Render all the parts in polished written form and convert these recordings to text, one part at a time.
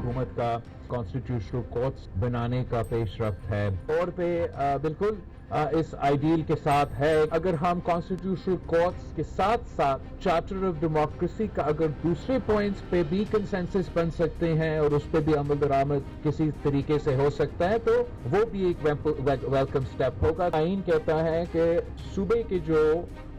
हुकूमत का constitutional courts बनाने का पेशरफ्त है तौर पे बिल्कुल इस आइडियल के साथ है। अगर हम कॉन्स्टिट्यूशनल कोर्ट्स के साथ साथ चार्टर ऑफ डेमोक्रेसी का अगर दूसरे पॉइंट्स पे भी कंसेंसस बन सकते हैं और उस पर भी अमल दरामद किसी तरीके से हो सकता है तो वो भी एक वेलकम स्टेप होगा। आइन कहता है कि सूबे के जो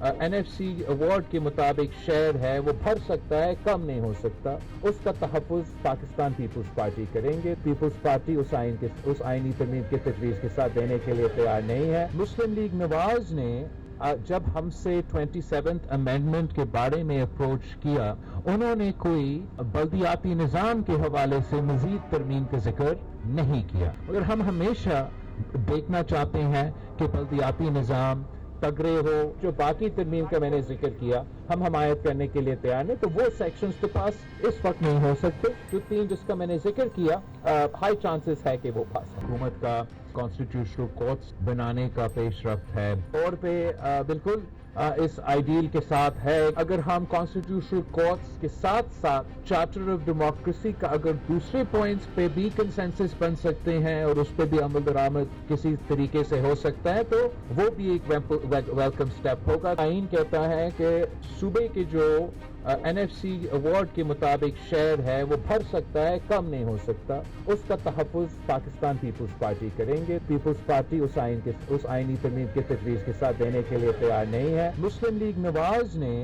NFC अवार्ड के मुताबिक शेयर है वो भर सकता है, कम नहीं हो सकता। उसका तहफ़्फ़ुज़ पाकिस्तान पीपल्स पार्टी करेंगे। पीपल्स पार्टी उस आइनी तरमीम के तजवीज़ के साथ देने के लिए तैयार नहीं है। मुस्लिम लीग नवाज ने जब हमसे 27th अमेंडमेंट के बारे में अप्रोच किया, उन्होंने कोई बल्दियाती निज़ाम के हवाले से मज़ीद तरमीम का जिक्र नहीं किया। मगर हम हमेशा देखना चाहते हैं कि बल्दियाती निज़ाम तगड़े हो। जो बाकी तरमीम का मैंने जिक्र किया हम हमायत करने के लिए तैयार नहीं, तो वो सेक्शंस के पास इस वक्त नहीं हो सकते। जो तीन जिसका मैंने जिक्र किया हाई चांसेस है कि वो पास है। हुकूमत का कॉन्स्टिट्यूशनल कोर्ट्स बनाने का पेशरफ्त है तौर पे बिल्कुल इस आइडियल के साथ है। अगर हम कॉन्स्टिट्यूशनल कोर्ट्स के साथ साथ चार्टर ऑफ डेमोक्रेसी का अगर दूसरे पॉइंट्स पे भी कंसेंसस बन सकते हैं और उस पर भी अमल दरामद किसी तरीके से हो सकता है तो वो भी एक वेलकम स्टेप होगा। आइन कहता है कि सूबे के जो NFC अवार्ड के मुताबिक शेयर है वो भर सकता है, कम नहीं हो सकता। उसका तहफ़्फ़ुज़ पाकिस्तान पीपल्स पार्टी करेंगे। पीपल्स पार्टी उस आइनी तरमीम के तजवीज़ के साथ देने के लिए तैयार नहीं है। मुस्लिम लीग नवाज ने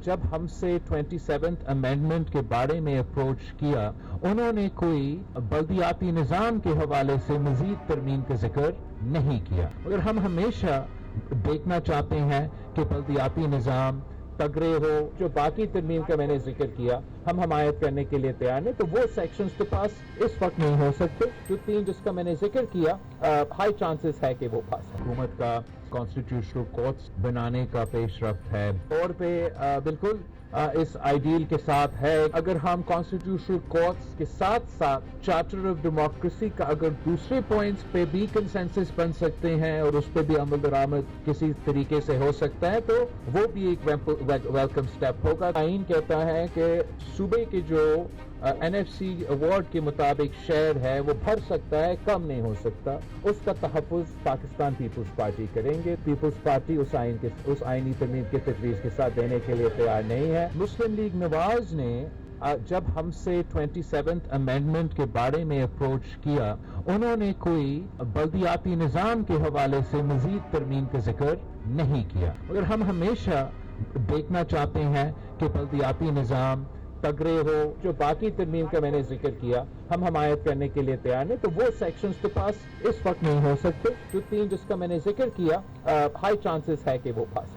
जब हमसे 27th अमेंडमेंट के बारे में अप्रोच किया, उन्होंने कोई बल्दियाती निज़ाम के हवाले से मज़ीद तरमीम का जिक्र नहीं किया। मगर हम हमेशा देखना चाहते हैं कि बल्दियाती निज़ाम तगड़े हो। जो बाकी तरमीम का मैंने जिक्र किया हम हमायत करने के लिए तैयार नहीं, तो वो सेक्शंस के पास इस वक्त नहीं हो सकते। जो तीन जिसका मैंने जिक्र किया हाई चांसेस है कि वो पास है। हुकूमत का कॉन्स्टिट्यूशनल कोर्ट्स बनाने का पेशरफ्त है तौर पे बिल्कुल इस आइडियल के साथ है। अगर हम कॉन्स्टिट्यूशनल कोर्ट्स के साथ साथ चार्टर ऑफ डेमोक्रेसी का अगर दूसरे पॉइंट्स पे भी कंसेंसस बन सकते हैं और उस पर भी अमल दरामद किसी तरीके से हो सकता है तो वो भी एक वेलकम स्टेप होगा। आइन कहता है कि सूबे के जो NFC अवार्ड के मुताबिक शेयर है वो भर सकता है, कम नहीं हो सकता। उसका तहफ़्फ़ुज़ पाकिस्तान पीपल्स पार्टी करेंगे। पीपल्स पार्टी उस आइनी तरमीम के तजवीज़ के साथ देने के लिए तैयार नहीं है। मुस्लिम लीग नवाज ने जब हमसे 27th अमेंडमेंट के बारे में अप्रोच किया, उन्होंने कोई बल्दियाती निज़ाम के हवाले से मज़ीद तरमीम का जिक्र नहीं किया। मगर हम हमेशा देखना चाहते हैं कि बल्दियाती निज़ाम तगड़े हो। जो बाकी तरमीम का मैंने जिक्र किया हम हमायत करने के लिए तैयार नहीं, तो वो सेक्शंस के पास इस वक्त नहीं हो सकते। जो तीन जिसका मैंने जिक्र किया हाई चांसेस है कि वो पास है।